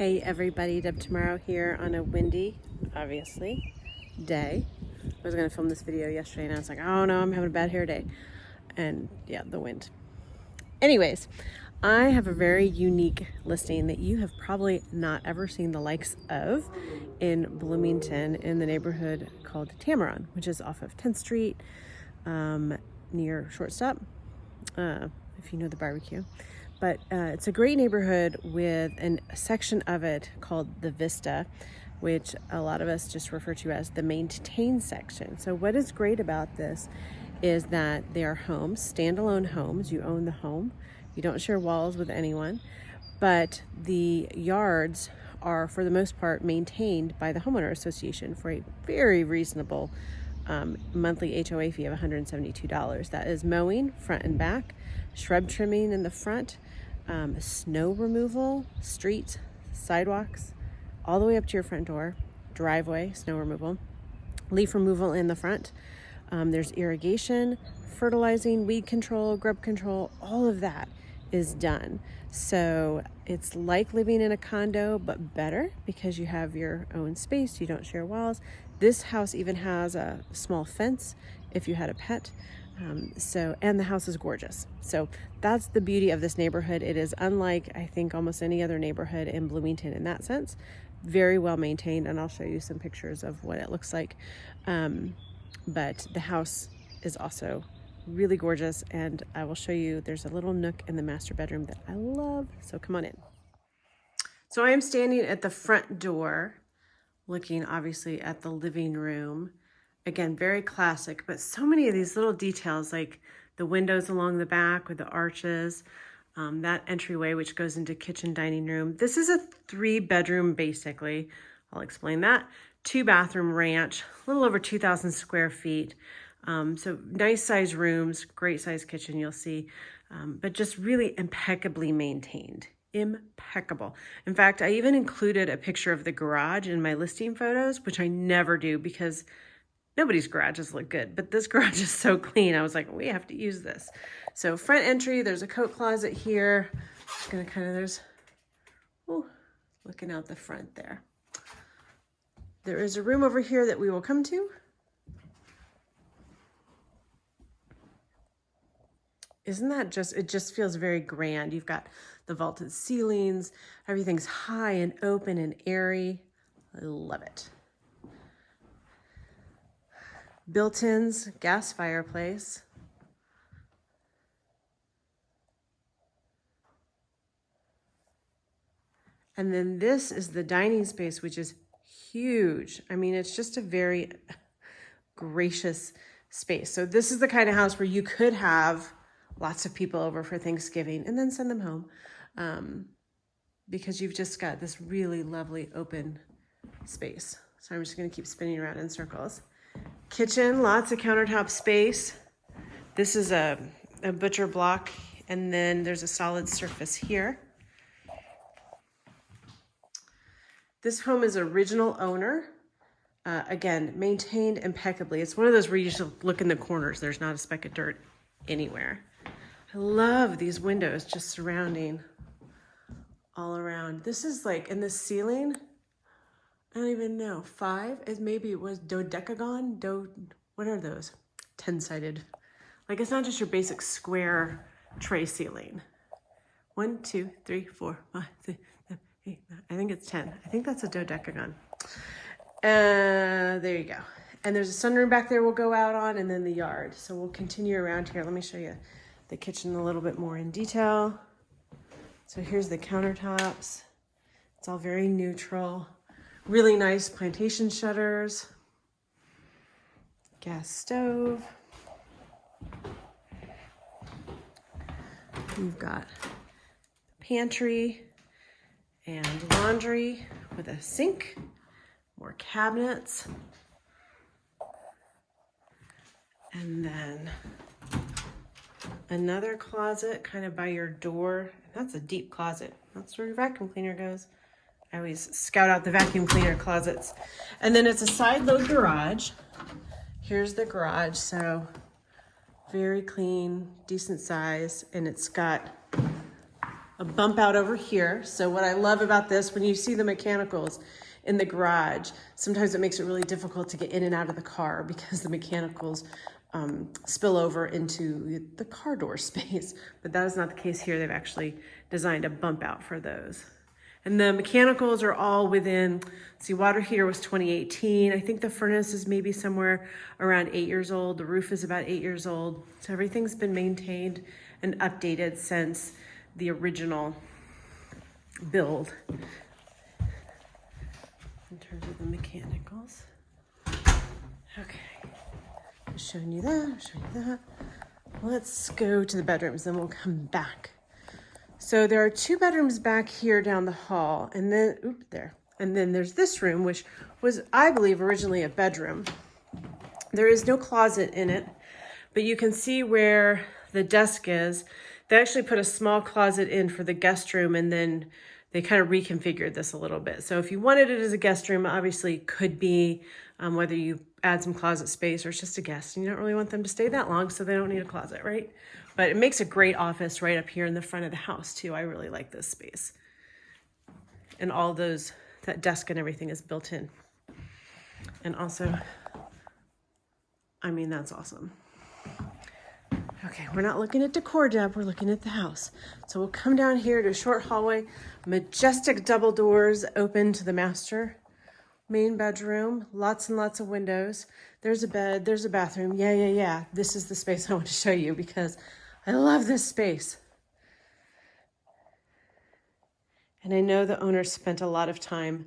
Hey everybody, Tomaro here on a windy, obviously, day. I was going to film this video yesterday and I was like, oh no, I'm having a bad hair day. And yeah, the wind. Anyways, I have a very unique listing that you have probably not ever seen the likes of in Bloomington in the neighborhood called Tamarron, which is off of 10th Street near Shortstop, if you know the barbecue. But it's a great neighborhood with a section of it called the Vista, which a lot of us just refer to as the maintain section. So what is great about this is that they are homes, standalone homes. You own the home. You don't share walls with anyone, but the yards are, for the most part, maintained by the homeowner association for a very reasonable monthly HOA fee of $172. That is mowing front and back, shrub trimming in the front, snow removal, streets, sidewalks, all the way up to your front door, driveway, snow removal, leaf removal in the front. There's irrigation, fertilizing, weed control, grub control, all of that is done. So it's like living in a condo, but better because you have your own space, you don't share walls. This house even has a small fence if you had a pet. And the house is gorgeous. So that's the beauty of this neighborhood. It is unlike, I think, almost any other neighborhood in Bloomington in that sense. Very well maintained, and I'll show you some pictures of what it looks like. But the house is also really gorgeous, and I will show you, there's a little nook in the master bedroom that I love, so come on in. So I am standing at the front door, looking obviously at the living room. Again, very classic, but so many of these little details, like the windows along the back with the arches, that entryway which goes into kitchen dining room. This is a 3-bedroom basically. I'll explain that. 2-bathroom ranch, a little over 2,000 square feet. So nice size rooms, great size kitchen you'll see, but just really impeccably maintained. Impeccable. In fact, I even included a picture of the garage in my listing photos, which I never do because nobody's garages look good, but this garage is so clean. I was like, we have to use this. So front entry, there's a coat closet here. Just gonna there's, looking out the front there. There is a room over here that we will come to. Isn't that just, it just feels very grand. You've got the vaulted ceilings, everything's high and open and airy. I love it. Built-ins, gas fireplace. And then this is the dining space, which is huge. I mean, it's just a very gracious space. So this is the kind of house where you could have lots of people over for Thanksgiving and then send them home because you've just got this really lovely open space. So I'm just gonna keep spinning around in circles. Kitchen, lots of countertop space. This is a butcher block, and then there's a solid surface here. This home is original owner. Again, maintained impeccably. It's one of those where you just look in the corners. There's not a speck of dirt anywhere. I love these windows just surrounding all around. This is like in the ceiling, I don't even know, 5? Maybe it was dodecagon, what are those? 10-sided. Like it's not just your basic square tray ceiling. 1, 2, 3, 4, 5, 6, 7, 8, 9. I think it's 10. I think that's a dodecagon. There you go. And there's a sunroom back there we'll go out on, and then the yard. So we'll continue around here. Let me show you the kitchen a little bit more in detail. So here's the countertops. It's all very neutral. Really nice plantation shutters. Gas stove. You've got pantry and laundry with a sink, more cabinets. And then another closet kind of by your door. That's a deep closet. That's where your vacuum cleaner goes. I always scout out the vacuum cleaner closets. And then it's a side load garage. Here's the garage. So very clean, decent size. And it's got a bump out over here. So what I love about this, when you see the mechanicals in the garage, sometimes it makes it really difficult to get in and out of the car because the mechanicals spill over into the car door space. But that is not the case here. They've actually designed a bump out for those. And the mechanicals are all within, see, water heater was 2018. I think the furnace is maybe somewhere around 8 years old. The roof is about 8 years old. So everything's been maintained and updated since the original build. In terms of the mechanicals. Okay, I'm showing you that. Let's go to the bedrooms, then we'll come back. So there are 2 bedrooms back here down the hall, and then, and then there's this room, which was, I believe, originally a bedroom. There is no closet in it, but you can see where the desk is. They actually put a small closet in for the guest room, and then they kind of reconfigured this a little bit. So if you wanted it as a guest room, obviously it could be, whether you add some closet space or it's just a guest, and you don't really want them to stay that long, so they don't need a closet, right? But it makes a great office right up here in the front of the house too. I really like this space. And all those, that desk and everything is built in. And also, I mean, that's awesome. Okay, we're not looking at decor, Deb, we're looking at the house. So we'll come down here to a short hallway, majestic double doors open to the master main bedroom, lots and lots of windows. There's a bed, there's a bathroom. Yeah. This is the space I want to show you because I love this space. And I know the owners spent a lot of time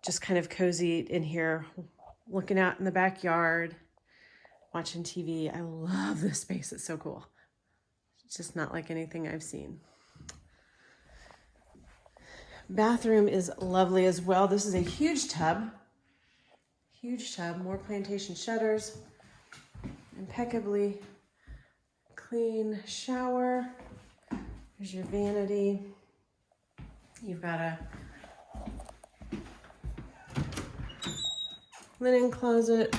just kind of cozy in here, looking out in the backyard, watching TV. I love this space, it's so cool. It's just not like anything I've seen. Bathroom is lovely as well. This is a huge tub, more plantation shutters, impeccably clean shower. There's your vanity. You've got a linen closet,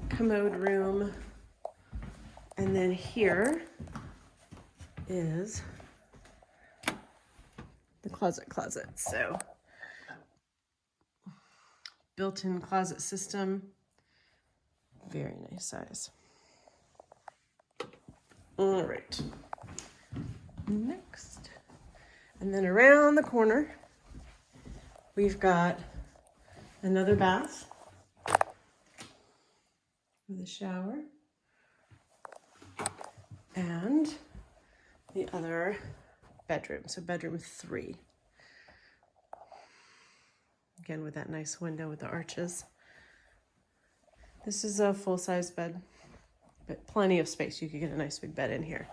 commode room, and then here is the closet. So built-in closet system, very nice size. All right, next. And then around the corner, we've got another bath with a shower and the other bedroom, so bedroom 3. Again, with that nice window with the arches. This is a full-size bed, but plenty of space. You could get a nice big bed in here.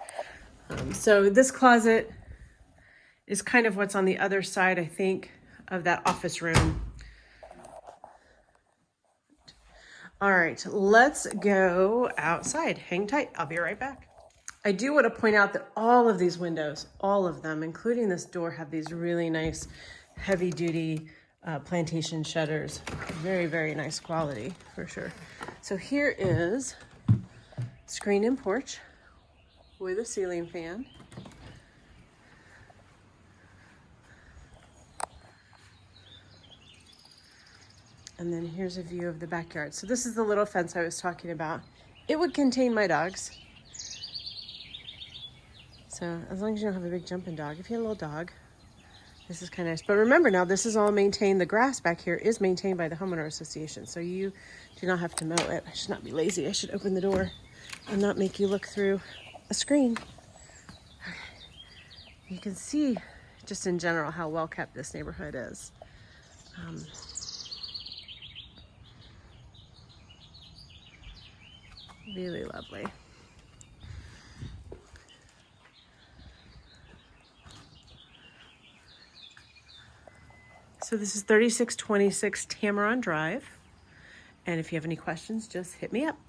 So this closet is kind of what's on the other side, I think, of that office room. All right, let's go outside. Hang tight, I'll be right back. I do want to point out that all of these windows, all of them, including this door, have these really nice heavy-duty plantation shutters. Very, very nice quality for sure. So here is screen and porch with a ceiling fan. And then here's a view of the backyard. So this is the little fence I was talking about. It would contain my dogs. So as long as you don't have a big jumping dog, if you have a little dog, this is kind of nice. But remember now, this is all maintained. The grass back here is maintained by the homeowner association. So you do not have to mow it. I should not be lazy. I should open the door and not make you look through a screen. Okay. You can see just in general how well kept this neighborhood is. Really lovely. So this is 3626 Tamarron Drive. And if you have any questions, just hit me up.